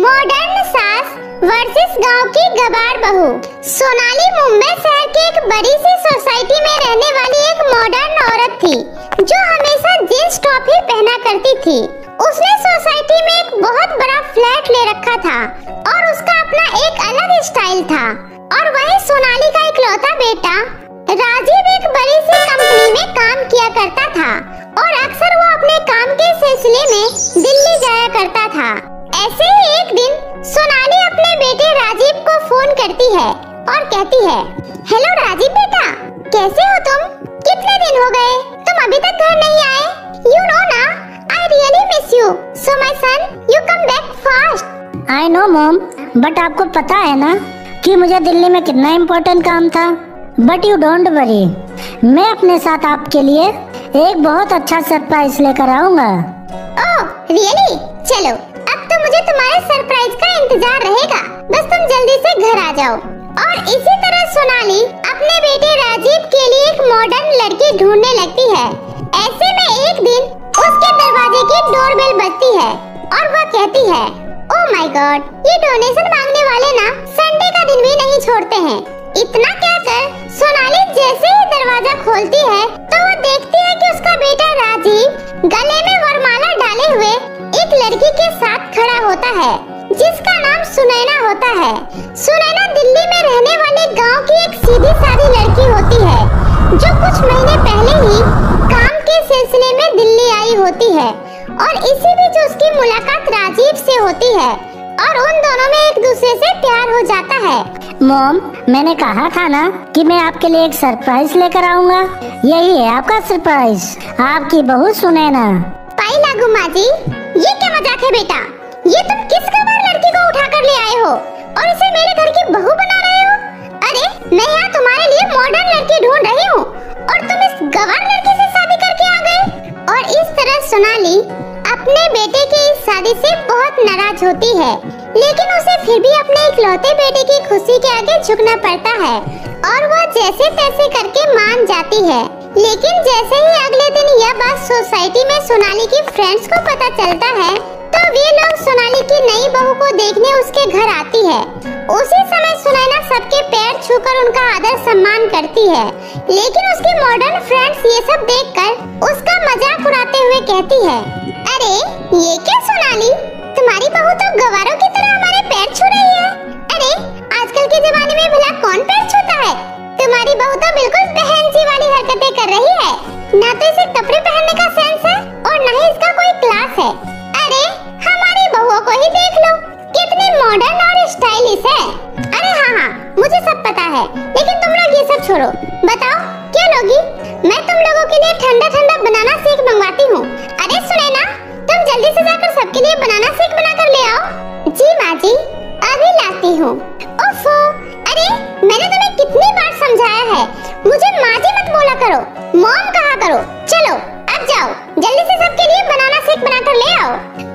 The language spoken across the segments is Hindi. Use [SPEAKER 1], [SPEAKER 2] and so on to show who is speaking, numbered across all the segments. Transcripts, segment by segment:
[SPEAKER 1] मॉडर्न सास वर्सेस गांव की गवार बहू। सोनाली मुंबई शहर की एक बड़ी सी सोसाइटी में रहने वाली एक मॉडर्न औरत थी जो हमेशा जींस टॉप ही पहना करती थी। उसने सोसाइटी में एक बहुत बड़ा फ्लैट ले रखा था और उसका अपना एक अलग स्टाइल था। और वही सोनाली का इकलौता बेटा राजीव एक बड़ी सी कंपनी में काम किया करता था और अक्सर वो अपने काम के सिलसिले में दिल्ली जाया करता था। ऐसे ही एक दिन सोनाली अपने बेटे राजीव को फोन करती है और कहती है, हेलो राजीव बेटा, कैसे हो तुम? कितने दिन हो गए, तुम अभी तक घर नहीं आए? यू नो ना, I really miss you, so my son, you come back fast.
[SPEAKER 2] I know mom, but आपको पता है ना कि मुझे दिल्ली में कितना इम्पोर्टेंट काम था। बट यू डोंट वरी, मैं अपने साथ आपके लिए एक बहुत अच्छा सरप्राइज लेकर आऊंगा।
[SPEAKER 1] Oh really? चलो, अब तो मुझे तुम्हारे सरप्राइज का इंतजार रहेगा, बस तुम जल्दी से घर आ जाओ। और इसी तरह सोनाली अपने बेटे राजीव के लिए एक मॉडर्न लड़की ढूंढने लगती है। ऐसे में एक दिन उसके दरवाजे की डोरबेल बजती है और वह कहती है, ओह माय गॉड, ये डोनेशन मांगने वाले ना संडे का दिन भी नहीं छोड़ते हैं। इतना क्या कर सोनाली जैसे ही दरवाजा खोलती है तो वो देखती है कि उसका बेटा राजीव गले में वरमाला डाले हुए एक लड़की के साथ खड़ा होता है जिसका नाम सुनैना होता है। सुनैना दिल्ली में रहने वाले गांव की एक सीधी सादी लड़की होती है जो कुछ महीने पहले ही काम के सिलसिले में दिल्ली आई होती है और इसी बीच उसकी मुलाकात राजीव से होती है और उन दोनों में एक दूसरे से प्यार हो जाता है।
[SPEAKER 2] मॉम, मैंने कहा था ना कि मैं आपके लिए एक सरप्राइज लेकर आऊंगा। यही है आपका सरप्राइज, आपकी बहू सुनैना।
[SPEAKER 1] पाई लागू माँ जी, ये क्या मजाक है बेटा? ये तुम किस गवार लड़की को उठा कर ले आए हो और इसे मेरे घर की बहू बना रहे हो? अरे मैं यहाँ तुम्हारे लिए मॉडर्न लड़की ढूंढ रही हूँ और तुम इस गवार लड़की से शादी करके आ गए। और इस तरह सोनाली अपने बेटे की इस शादी से बहुत नाराज होती है, लेकिन उसे फिर भी अपने इकलौते बेटे की खुशी के आगे झुकना पड़ता है और वह जैसे तैसे करके मान जाती है। लेकिन जैसे ही अगले दिन यह बात सोसाइटी में सोनाली की फ्रेंड्स को पता चलता है तो वे लोग सोनाली की नई बहू को देखने उसके घर आती है। उसी समय सुनैना सबके पैर छूकर उनका आदर सम्मान करती है, लेकिन उसकी मॉडर्न फ्रेंड्स ये सब देखकर उसका मजाक उड़ाते हुए कहती है, अरे ये क्या सोनाली, तुम्हारी बहू तो गवारों की तरह हमारे पैर छू रही है। अरे आजकल के जमाने में भला कौन पैर छूता है? तुम्हारी बहू तो बिल्कुल बहन सी वाली हरकतें कर रही है। ना तो इसे कपड़े पहनने का सेंस है और न ही इसका कोई क्लास है। अरे हमारी बहुओं को ही देख लो, कितनी मॉडर्न और स्टाइलिश है। अरे हाँ, मुझे सब पता है, लेकिन तुम लोग ये सब छोड़ो, बताओ क्या लोगी? मैं तुम लोगों के लिए ठंडा ठंडा बनाना शेक मंगवाती हूँ। अरे सुनैना, तुम जल्दी से जाकर सबके लिए बनाना शेक बना कर ले आओ। जी माँ जी, अभी लाती हूँ। ओफो, अरे मैंने तुम्हें कितनी बार समझाया है, मुझे माँ जी मत बोला करो, मॉम कहा करो। चलो अब जाओ, जल्दी से सबके लिए बनाना शेक बनाकर ले आओ।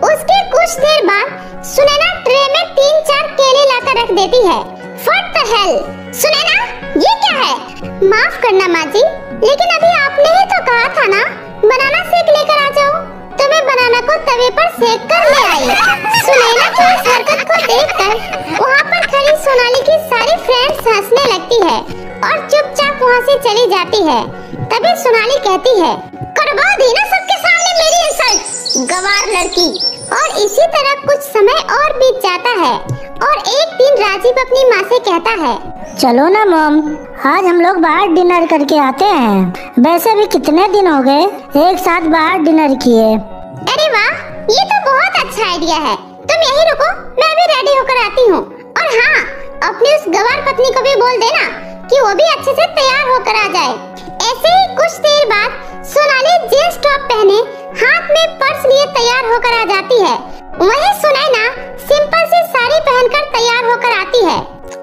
[SPEAKER 1] उसके कुछ देर बाद सुनैना ट्रे में 3-4 केले लाकर रख देती है। What the hell? सुनैना, ये क्या है? माफ करना माँ जी, लेकिन अभी आपने ही तो कहा था ना बनाना शेक लेकर आ जाओ, तो मैं बनाना को तवे पर सेक कर ले आई। सुनैना की इस हरकत को देखकर वहाँ पर खड़ी सोनाली की सारी फ्रेंड्स हंसने लगती है और चुपचाप वहाँ से चली जाती है। तभी सोनाली कहती है, करवा दी ना सबके सामने मेरी इंसल्ट, गवार लड़की। और इसी तरह कुछ समय और बीत जाता है और एक दिन राजीव अपनी माँ से कहता है,
[SPEAKER 2] चलो ना मॉम, आज हम लोग बाहर डिनर करके आते हैं। वैसे भी कितने दिन हो गए एक साथ बाहर डिनर किए।
[SPEAKER 1] अरे वाह, ये तो बहुत अच्छा आइडिया है। तुम यहीं रुको, मैं भी रेडी होकर आती हूँ। और हाँ, अपनी उस गवार पत्नी को भी बोल देना कि वो भी अच्छे से तैयार होकर आ जाए। ऐसे ही कुछ देर बाद सोनाली जींस टॉप पहने हाथ में पर्स लिए तैयार होकर आ जाती है। वहीं सुनैना सिंपल सी साड़ी पहनकर तैयार होकर आती है।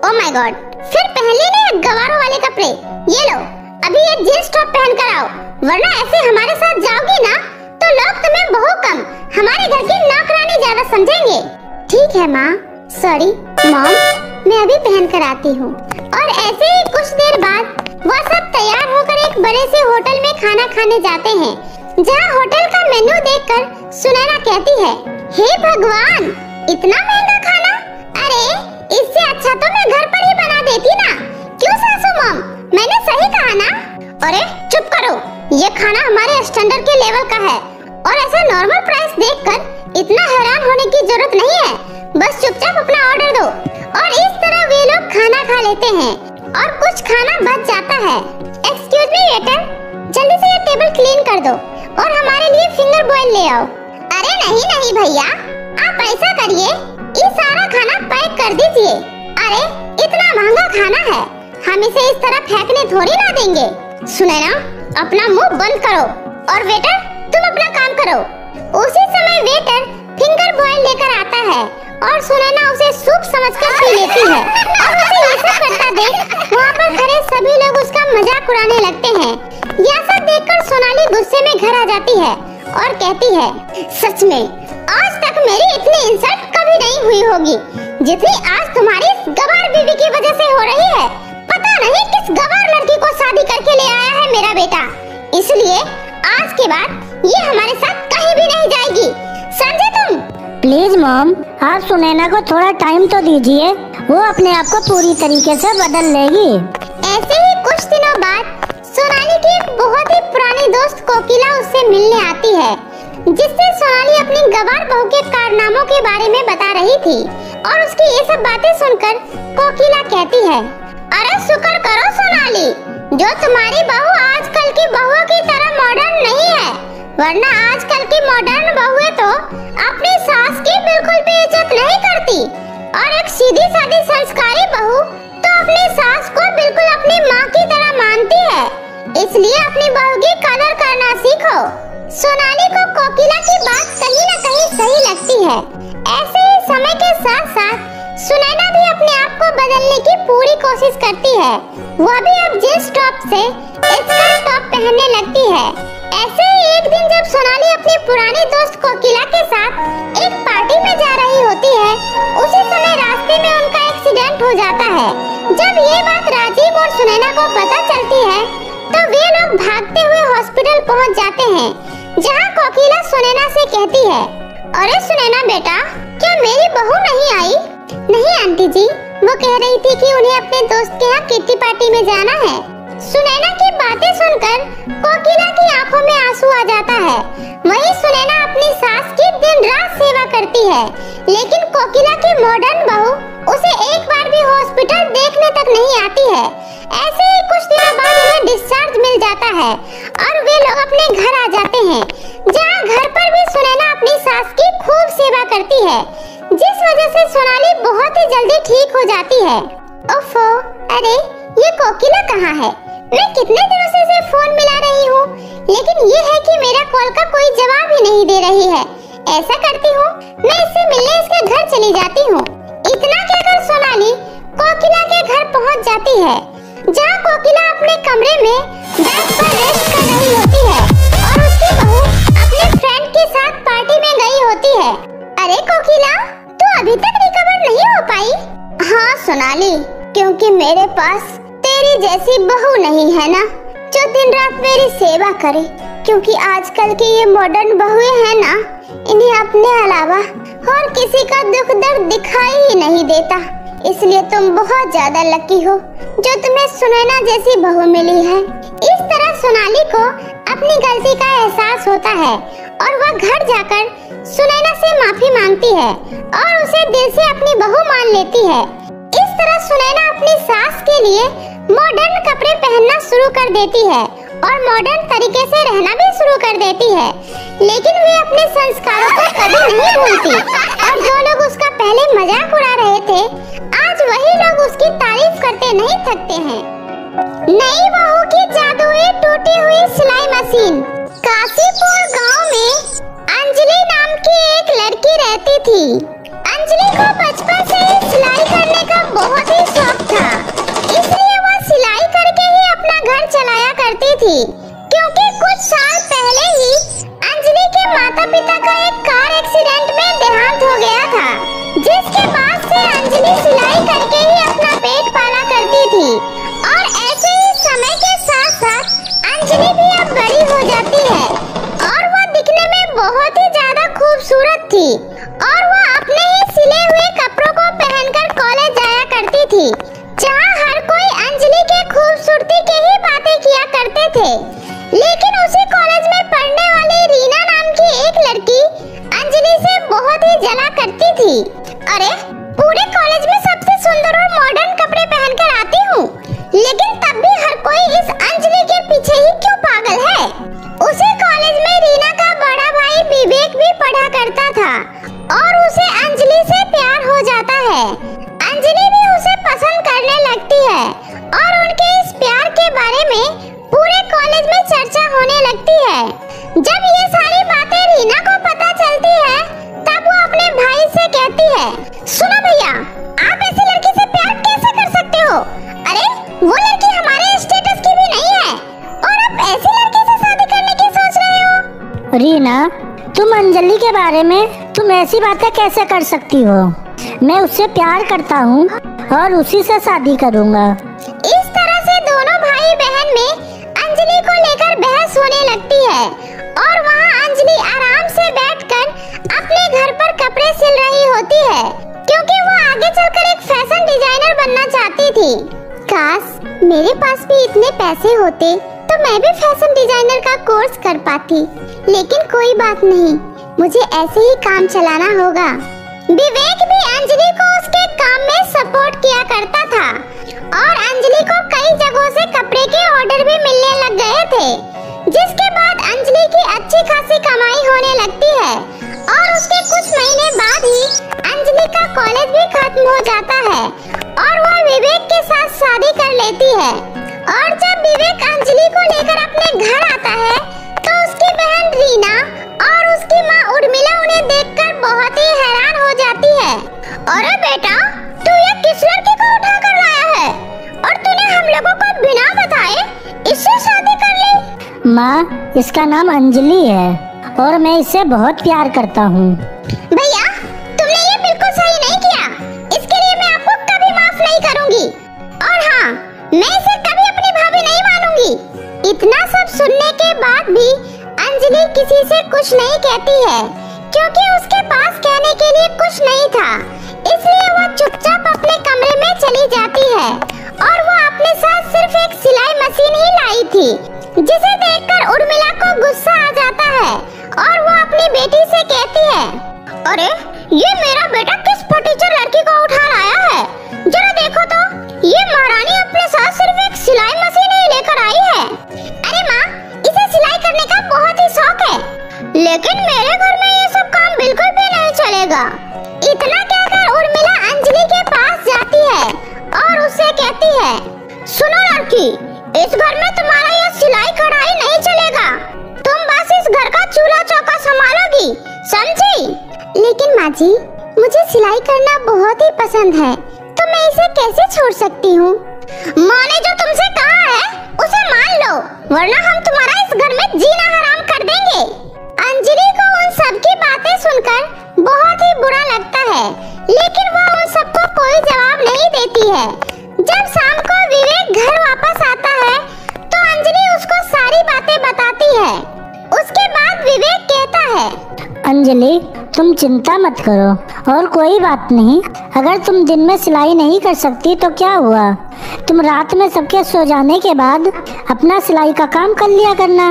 [SPEAKER 1] ओह माय गॉड, फिर पहले ने गवारों वाले कपड़े। ये लो, अभी ये जींस टॉप पहन कर आओ, वरना ऐसे हमारे साथ जाओगी ना तो लोग तुम्हें बहू कम, हमारे घर की नौकरानी ज्यादा समझेंगे। ठीक है माँ, सॉरी मॉम, मैं अभी पहन कर आती हूँ। और ऐसे ही कुछ देर बाद वह सब तैयार होकर एक बड़े से होटल में खाना खाने जाते हैं, जहाँ होटल का मेन्यू देखकर सुनैना कहती है, हे भगवान, इतना महंगा खाना लेती ना। क्यों सासू मॉम, मैंने सही कहा ना? अरे चुप करो, ये खाना हमारे स्टैंडर्ड के लेवल का है और ऐसा नॉर्मल प्राइस देखकर इतना हैरान होने की जरूरत नहीं है। बस चुपचाप अपना ऑर्डर दो। और इस तरह वे लोग खाना खा लेते हैं और कुछ खाना बच जाता है। एक्सक्यूज मी वेटर, जल्दी से ये टेबल क्लीन कर दो और हमारे लिए फिंगर बॉयल ले आओ। अरे नहीं नहीं भैया, आप ऐसा करिए, ये सारा खाना पैक कर दीजिए। अरे इतना महंगा खाना है, हम इसे इस तरह फेंकने थोड़ी ना देंगे। सुनैना, अपना मुंह बंद करो और वेटर तुम अपना काम करो। उसी समय वेटर फिंगर बॉयल लेकर आता है और सुनैना उसे सूप समझकर पी लेती है। और उसे ये सब करता देख वहाँ पर खड़े सभी लोग उसका मजाक उड़ाने लगते हैं। यह सब देखकर सोनाली गुस्से में घर आ जाती है और कहती है, सच में आज तक मेरी इतनी इंसल्ट कभी नहीं हुई होगी जितनी आज तुम्हारी गवार बीवी की वजह से हो रही है। पता नहीं किस गवार लड़की को शादी करके ले आया है मेरा बेटा, इसलिए आज के बाद ये हमारे साथ कहीं भी नहीं जाएगी, समझे तुम?
[SPEAKER 2] प्लीज मॉम, आप सुनैना को थोड़ा टाइम तो दीजिए, वो अपने आप को पूरी तरीके से बदल लेगी।
[SPEAKER 1] ऐसे ही कुछ दिनों बाद सोनाली की एक बहुत ही पुरानी दोस्त कोकिला उससे मिलने आती है, जिससे सोनाली अपनी गवार बहू के कारनामों के बारे में बता रही थी। और उसकी ये सब बातें सुनकर कोकिला कहती है, अरे शुक्र करो सोनाली, जो तुम्हारी बहू आजकल की बहुओं की तरह मॉडर्न नहीं है, वरना आजकल की मॉडर्न बहुएं तो अपनी सास की बिल्कुल भी इज्जत नहीं करती और एक सीधी सादी संस्कारी बहू तो अपनी सास को बिल्कुल अपनी माँ की तरह मानती है। इसलिए अपनी बहू की कदर करना सीखो। सोनाली को कोकिला की बात कहीं न कहीं सही लगती है। ऐसे ही समय के साथ साथ सुनैना भी अपने आप को बदलने की पूरी कोशिश करती है। वह भी अब जींस टॉप से स्कर्ट टॉप पहनने लगती है। ऐसे ही एक दिन जब सोनाली अपनी पुरानी दोस्त कोकिला के साथ एक पार्टी में जा रही होती है, उसी समय रास्ते में उनका एक्सीडेंट हो जाता है। जब ये बात राजीव और सुनैना को पता चलती है तो वे लोग भागते हुए हॉस्पिटल पहुंच जाते हैं, जहां कोकिला सुनैना से कहती है, अरे सुनैना बेटा, क्या मेरी बहू नहीं आई? नहीं आंटी जी, वो कह रही थी कि उन्हें अपने दोस्त के यहाँ किट्टी पार्टी में जाना है। सुनैना की बातें सुनकर कोकिला की आंखों में आंसू आ जाता है। वहीं सुनैना अपनी सास की दिन रात सेवा करती है, लेकिन कोकिला की मॉडर्न बहू उसे एक बार भी हॉस्पिटल देखने तक नहीं आती है। ऐसे ही कुछ दिनों बाद उन्हें डिस्चार्ज मिल जाता है और वे लोग अपने घर आ जाते हैं, जहाँ घर पर भी सुनैना अपनी सास की खूब सेवा करती है, जिस वजह से सोनाली बहुत ही जल्दी ठीक हो जाती है। ओफो, अरे ये कोकिला कहाँ है? मैं कितने दिनों से इसे फोन मिला रही हूँ, लेकिन ये है कि मेरा कॉल का कोई जवाब ही नहीं दे रही है। ऐसा करती हूँ, मैं इससे मिलने इसके घर चली जाती हूँ। इतना कहकर सोनाली कोकिला के घर पहुँच जाती है, जहाँ कोकिला अपने कमरे में बेड पर रेस्ट कर रही होती है और उसकी बहू अपने फ्रेंड के साथ पार्टी में गई होती है। अरे कोकिला, तू अभी तक रिकवर नहीं हो पाई? हाँ सोनाली, क्योंकि मेरे पास तेरी जैसी बहू नहीं है ना, जो दिन रात मेरी सेवा करे। क्योंकि आजकल की ये मॉडर्न बहुएं हैं ना, इन्हें अपने अलावा और किसी का दुख दर्द दिखाई ही नहीं देता। इसलिए तुम बहुत ज्यादा लकी हो जो तुम्हें सुनैना जैसी बहू मिली है। इस तरह सोनाली को अपनी गलती का एहसास होता है और वह घर जाकर सुनैना से माफी मांगती है और उसे दिल से अपनी बहू मान लेती है। इस तरह सुनैना अपनी सास के लिए मॉडर्न कपड़े पहनना शुरू कर देती है और मॉडर्न तरीके से रहना भी शुरू कर देती है, लेकिन वे अपने संस्कारों को कभी नहीं भूलती। और जो लोग उसका पहले मजाक उड़ा रहे थे, आज वही लोग उसकी तारीफ करते नहीं थकते हैं। नई बहू की जादुई टूटी हुई सिलाई मशीन। काशीपुर गांव में अंजलि नाम की एक लड़की रहती थी। अंजलि को बचपन से ही सिलाई करने का बहुत ही शौक था, इसलिए वह सिलाई करके ही अपना घर चलाया करती थी। क्योंकि कुछ साल पहले ही अंजलि के माता पिता का एक कार एक्सीडेंट में देहांत हो गया था, जिसके बाद से अंजलि सिलाई करके ही अपना पेट पाला करती थी। और ऐसे ही समय के साथ साथ अंजलि भी अब बड़ी हो जाती है और वह दिखने में बहुत ही ज्यादा खूबसूरत थी और वह अपने ही सिले हुए कपड़ों को पहनकर कॉलेज जाया करती थी, जहाँ अरे पूरे कॉलेज में सबसे सुंदर और मॉडर्न कपड़े पहनकर आती हूँ, लेकिन तब भी हर कोई इस अंजलि के पीछे ही क्यों पागल है। उसी कॉलेज में रीना का बड़ा भाई विवेक भी पढ़ा करता था और उसे अंजलि से प्यार हो जाता है। अंजलि भी उसे पसंद करने लगती है और उनके इस प्यार के बारे में पूरे कॉलेज में चर्चा होने लगती है। जब ये सारी बातें रीना को पता चलती है, तब वो अपने भाई से कहती है, सुनो भैया, आप ऐसी लड़की से प्यार कैसे कर सकते हो? अरे वो लड़की हमारे स्टेटस की भी नहीं है और आप ऐसी लड़की से शादी करने की सोच रहे हो।
[SPEAKER 2] रीना, तुम अंजलि के बारे में तुम ऐसी बातें कैसे कर सकती हो? मैं उससे प्यार करता हूँ और उसी से शादी करूँगा।
[SPEAKER 1] इस तरह से दोनों भाई बहन में अंजलि को लेकर बहस होने लगती है और वहाँ अंजलि आराम से बैठकर अपने घर पर कपड़े सिल रही होती है, क्योंकि वो आगे चलकर एक फैशन डिजाइनर बनना चाहती थी। काश मेरे पास भी इतने पैसे होते तो मैं भी फैशन डिजाइनर का कोर्स कर पाती, लेकिन कोई बात नहीं, मुझे ऐसे ही काम चलाना होगा। विवेक भी अंजलि को उसके काम में सपोर्ट किया करता था और अंजलि को कई जगहों से कपड़े के ऑर्डर भी मिलने लग गए थे, जिसके बाद अंजलि की अच्छी खासी कमाई होने लगती है और उसके कुछ महीने बाद ही अंजलि का कॉलेज भी खत्म हो जाता है और वह विवेक के साथ शादी कर लेती है। और जब विवेक अंजलि को लेकर अपने घर आता है, तो उसकी बहन रीना और उसकी माँ उर्मिला उन्हें देखकर बहुत ही हैरान हो जाती है। अरे बेटा, तू ये किस लड़की को उठा कर लाया है और तूने हम लोगों को बिना बताए इससे शादी कर ली?
[SPEAKER 2] माँ, इसका नाम अंजलि है और मैं इससे बहुत प्यार करता हूँ।
[SPEAKER 1] भैया, तुमने ये बिल्कुल सही नहीं किया। इसके लिए मैं आपको कभी माफ नहीं करूँगी और हाँ, मैं इसे कभी अपनी भाभी नहीं मानूंगी। इतना सब सुनने के बाद भी अंजलि किसी से कुछ नहीं कहती है, क्योंकि उसके पास कहने के लिए कुछ नहीं था। इसलिए वो चुपचाप अपने कमरे में चली जाती है और वो अपने साथ सिर्फ एक सिलाई मशीन ही लाई थी, जिसे देखकर उर्मिला को गुस्सा आ जाता है और वो अपनी बेटी से कहती है, अरे ये मेरा बेटा किस फटीचर लड़की को उठा लाया है? जरा देखो तो, ये महारानी अपने साथ सिर्फ एक सिलाई मशीन ही लेकर आई है। अरे माँ, इसे सिलाई करने का बहुत ही शौक है, लेकिन मेरे घर में ये सब काम बिल्कुल भी नहीं चलेगा। इतना कहकर उर्मिला अंजलि के पास जाती है और उससे कहती है, सुनो लड़की, इस घर में तुम्हारा ये सिलाई कढ़ाई नहीं चलेगा। तुम बस इस घर का चूल्हा चौका संभालोगी, समझी? लेकिन माँ जी, मुझे सिलाई करना बहुत ही पसंद है, तो मैं इसे कैसे छोड़ सकती हूँ? माँ ने जो तुमसे कहा है उसे मान लो, वरना हम तुम्हारा इस घर में जीना हराम कर देंगे। अंजलि को उन सब की बातें सुनकर बहुत ही बुरा लगता है, लेकिन वो उन सबको कोई जवाब नहीं देती है। जब शाम को विवेक घर वापस आता है, तो अंजलि उसको सारी बातें बताती है। उसके बाद विवेक कहता है,
[SPEAKER 2] अंजलि, तुम चिंता मत करो और कोई बात नहीं, अगर तुम दिन में सिलाई नहीं कर सकती तो क्या हुआ, तुम रात में सबके सो जाने के बाद अपना सिलाई का काम कर लिया करना।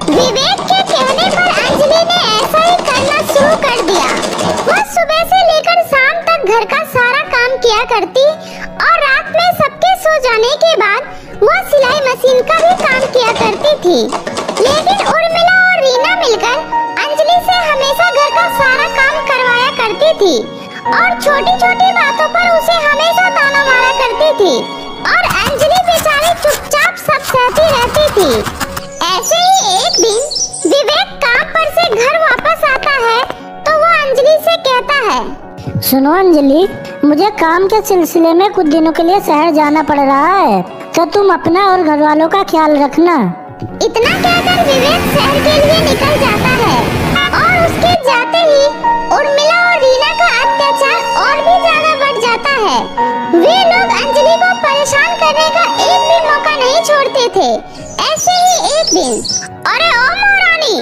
[SPEAKER 1] विवेक के कहने पर अंजलि ने ऐसा ही करना शुरू कर दिया। वह सुबह से लेकर शाम तक घर का सारा काम किया करती और रात में सबके सो जाने के बाद वह सिलाई मशीन का भी काम किया करती थी। लेकिन उर्मिला और रीना मिलकर अंजलि से हमेशा घर का सारा काम करवाया करती थी और छोटी-छोटी बातों पर उसे हमेशा ताना मारा करती थी और अंजलि बेचारी चुपचाप सब सहती रहती थी। ऐसे ही एक दिन विवेक काम पर से घर वापस आता है, तो वो अंजलि से कहता है,
[SPEAKER 2] सुनो अंजलि, मुझे काम के सिलसिले में कुछ दिनों के लिए शहर जाना पड़ रहा है, तो तुम अपना और घर वालों का ख्याल रखना।
[SPEAKER 1] इतना कहकर विवेक शहर के लिए निकल जाता है और उसके जाते ही उर्मिला और रीना का अत्याचार और भी ज्यादा बढ़ जाता है। वे लोग अंजलि को परेशान करने का एक भी मौका नहीं छोड़ते थे। ऐसे ही एक दिन, अरे ओ महारानी,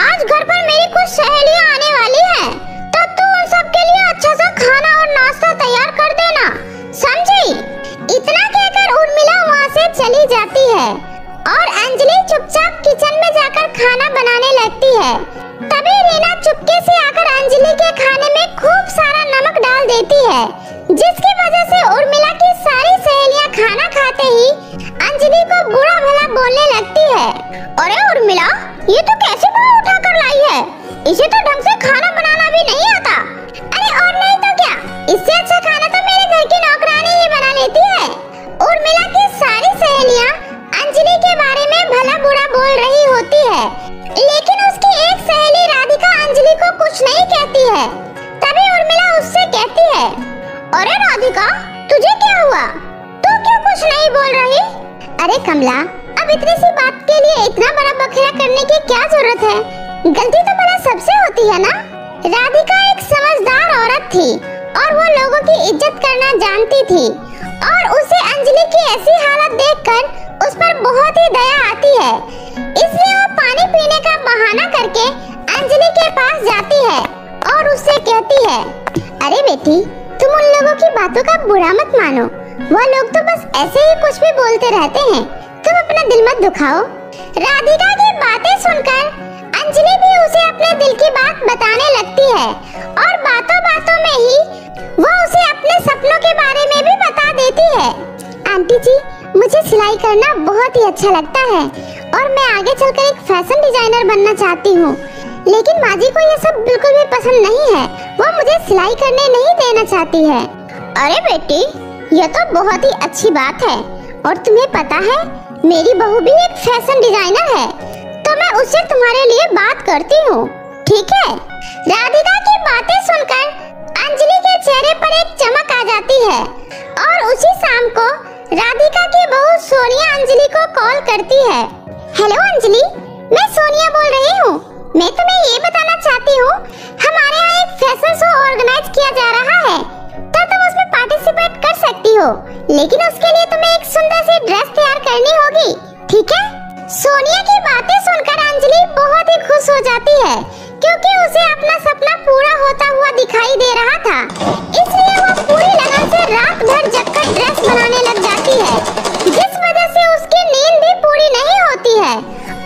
[SPEAKER 1] आज घर पर मेरी कुछ सहेलियां आने वाली हैं, तो तू उन सब के लिए अच्छा सा खाना और नाश्ता तैयार कर देना, समझी? इतना कहकर उर्मिला वहाँ से चली जाती है और अंजलि चुपचाप किचन में जाकर खाना बनाने लगती है। तभी रीना चुपके से आकर अंजलि के खाने में खूब सारा नमक डाल देती है, जिसकी वजह से उर्मिला की सारी सहेलियां खाना खाते ही अंजलि को बुरा भला बोलने लगती है। अरे उर्मिला, ये तो कैसे भाव उठा कर लाई है? इसे तो ढंग से खाना बनाना भी नहीं आता। अरे और नहीं तो क्या, इससे अच्छा खाना तो मेरे घर की नौकरानी ही बना लेती है। उर्मिला की सारी सहेलियां अंजलि के बारे में भला बुरा बोल रही होती है, लेकिन उसकी एक सहेली राधिका अंजलि को कुछ नहीं कहती है। तभी उर्मिला उससे कहती है, अरे राधिका, तुझे क्या हुआ? तू क्यों कुछ नहीं बोल रही? अरे कमला, अब इतनी सी बात के लिए इतना बड़ा बखेड़ा करने की क्या जरूरत है? गलती तो भला सबसे होती है ना। राधिका एक समझदार औरत थी और वो लोगों की इज्जत करना जानती थी, और उसे अंजलि की ऐसी हालत देखकर उस पर बहुत ही दया आती है। इसलिए वो पानी पीने का बहाना करके अंजलि के पास जाती है और उससे कहती है, अरे बेटी, तुम उन लोगों की बातों का बुरा मत मानो। वो लोग तो बस ऐसे ही कुछ भी बोलते रहते हैं, तुम अपना दिल मत दुखाओ। राधिका की बातें सुनकर अंजलि भी उसे अपने दिल की बात बताने लगती है, और बातों बातों में ही वो उसे अपने सपनों के बारे में भी बता देती है। आंटी जी, मुझे सिलाई करना बहुत ही अच्छा लगता है और मैं आगे चलकर एक फैशन डिजाइनर बनना चाहती हूँ, लेकिन माँ जी को ये सब बिल्कुल भी पसंद नहीं है। वो मुझे सिलाई करने नहीं देना चाहती है। अरे बेटी, यह तो बहुत ही अच्छी बात है, और तुम्हें पता है मेरी बहू भी एक फैशन डिजाइनर है, तो मैं उससे तुम्हारे लिए बात करती हूँ, ठीक है? राधिका की बातें सुनकर अंजलि के चेहरे पर एक चमक आ जाती है, और उसी शाम को राधिका की बहू सोनिया अंजलि को कॉल करती है। हेलो अंजलि, मैं सोनिया बोल रही हूँ। मैं तुम्हें ये बताना चाहती हूँ, हमारे यहाँ एक फैशन शो ऑर्गेनाइज किया जा रहा है, तो तुम उसमें पार्टिसिपेट कर सकती हो, लेकिन उसके लिए तुम्हें एक सुंदर सी ड्रेस तैयार करनी होगी, ठीक है? सोनिया की बातें सुनकर अंजलि बहुत ही खुश हो जाती है, क्योंकि उसे अपना सपना पूरा होता हुआ दिखाई दे रहा था। इसलिए वो पूरी लगन से रात भर जगकर ड्रेस बनाने लग जाती है, जिस वजह से उसकी नींद भी पूरी नहीं होती है,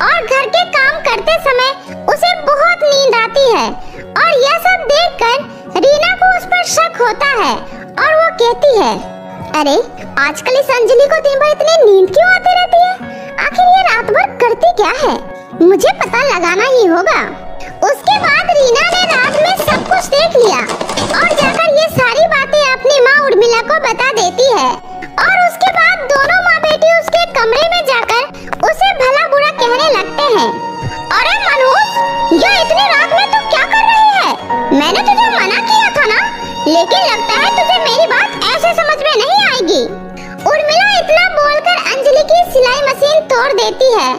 [SPEAKER 1] और घर के काम करते समय उसे बहुत नींद आती है। और यह सब देखकर रीना को उस पर शक होता है, और वो कहती है, अरे आजकल इस अंजलि को दिन भर इतनी नींद क्यों आती रहती है? आखिर ये रात भर करती क्या है? मुझे पता लगाना ही होगा। उसके बाद रीना ने रात में सब कुछ देख लिया और जाकर ये सारी बातें अपनी माँ उर्मिला को बता देती है, और उसके बाद दोनों माँ बेटी उसके कमरे में जाकर उसे भला बुरा कहने लगते हैं। अरे मनोज, ये इतनी रात में तू क्या कर रही है? मैंने तुझे मना किया था ना, लेकिन लगता है तुझे मेरी बात ऐसे समझ में नहीं आएगी। उर्मिला इतना बोलकर अंजलि की सिलाई मशीन तोड़ देती है,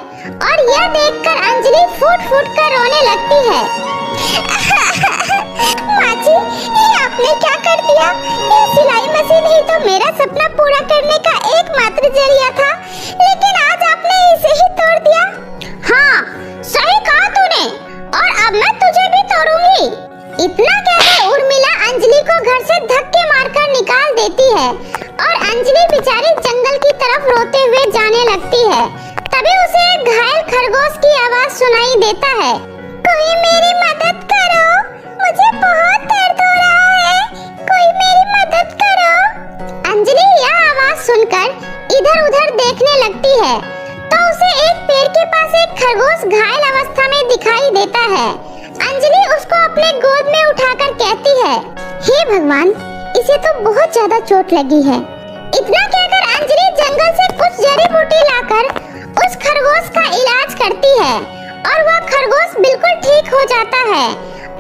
[SPEAKER 1] और यह देखकर अंजलि फूट फूट कर रोने लगती है। माँ जी, ये आपने क्या कर दिया? ये सिलाई मशीन ही तो मेरा सपना पूरा करने का एकमात्र जरिया था, लेकिन आज आपने इसे ही तोड़ दिया। हाँ, सही कहा तूने, और अब मैं तुझे भी तोड़ूंगी। इतना कहकर उर्मिला अंजलि को घर से धक्के मारकर निकाल देती है, और अंजलि बेचारी जंगल की तरफ रोते हुए जाने लगती है। तभी उसे एक घायल खरगोश की आवाज सुनाई देता है, कोई मेरी मदद करो, मुझे बहुत दर्द हो रहा है, कोई मेरी मदद करो। अंजलि यह आवाज सुनकर इधर उधर देखने लगती है, तो उसे एक पेड़ के पास एक खरगोश घायल अवस्था में दिखाई देता है। अंजलि उसको अपने गोद में उठाकर कहती है, हे भगवान, इसे तो बहुत ज्यादा चोट लगी है। इतना कहकर अंजलि जंगल से कुछ जड़ी बूटी लाकर उस खरगोश का इलाज करती है, और वह खरगोश बिल्कुल ठीक हो जाता है,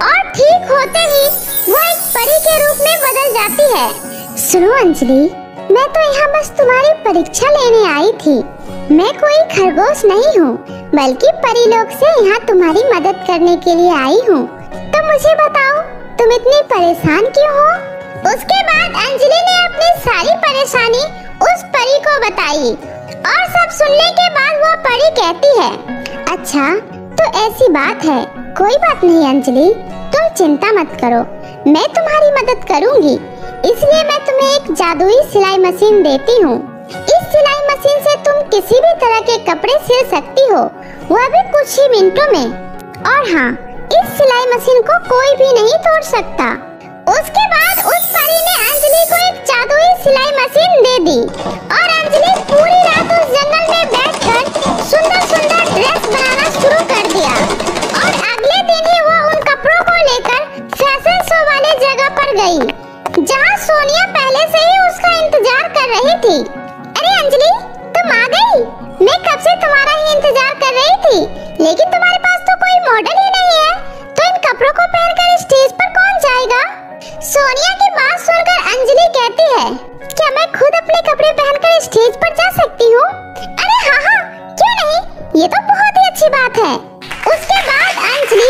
[SPEAKER 1] और ठीक होते ही वो एक परी के रूप में बदल जाती है। सुनो अंजलि, मैं तो यहाँ बस तुम्हारी परीक्षा लेने आई थी। मैं कोई खरगोश नहीं हूँ, बल्कि परी लोग से यहाँ तुम्हारी मदद करने के लिए आई हूँ। तो मुझे बताओ, तुम इतनी परेशान क्यों हो? उसके बाद अंजलि ने अपनी सारी परेशानी उस परी को बताई, और सब सुनने के बाद वो परी कहती है, अच्छा तो ऐसी बात है, कोई बात नहीं अंजलि, तुम चिंता मत करो, मैं तुम्हारी मदद करूँगी। इसलिए मैं तुम्हें एक जादुई सिलाई मशीन देती हूँ। इस सिलाई मशीन से तुम किसी भी तरह के कपड़े सिल सकती हो, वह भी कुछ ही मिनटों में। और हाँ, इस सिलाई मशीन को कोई भी नहीं तोड़ सकता। उसके बाद उस परी ने अंजलि को एक जादुई सिलाई मशीन दे दी और अंजलि पूरी रात उस जंगल में बैठकर सुंदर सुंदर ड्रेस बनाना शुरू कर दिया। और अगले दिन ही वो उन कपड़ों को लेकर फैशन शो वाले जगह पर गई, जहाँ सोनिया पहले से ही उसका इंतजार कर रही थी। अरे अंजलि, तुम आ गई। मैं कब से तुम्हारा ही इंतजार कर रही थी, लेकिन तुम्हारे पास तो कोई मॉडल ही नहीं है, तो इन कपड़ों को पहनकर स्टेज पर कौन जाएगा? सोनिया की बात सुनकर अंजलि कहती है, क्या मैं खुद अपने कपड़े पहनकर स्टेज पर जा सकती हूँ? अरे हाँ हाँ, क्यों नहीं, ये तो बहुत ही अच्छी बात है। उसके बाद अंजलि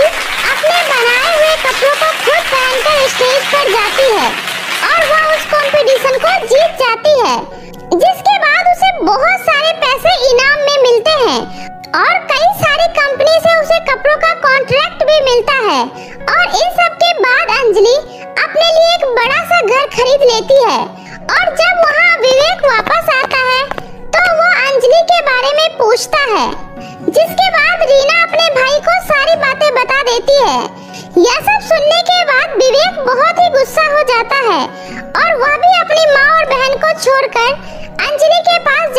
[SPEAKER 1] अपने बनाए हुए कपड़ों को खुद पहनकर स्टेज पर जाती है और वह उस कंपटीशन को जीत जाती है, जिसके बाद उसे बहुत सारे पैसे इनाम में मिलते हैं और कई सारी कंपनी से उसे कपड़ों का कॉन्ट्रैक्ट भी मिलता है। और इन सब के बाद अंजलि अपने लिए एक बड़ा सा घर खरीद लेती है। और जब वहाँ विवेक वापस आता है तो वो अंजलि के बारे में पूछता है, जिसके बाद रीना अपने भाई को सारी बातें बता देती है। यह सब सुनने के बाद विवेक बहुत ही गुस्सा हो जाता है और वह भी अपनी माँ और बहन को छोड़कर अंजलि के पास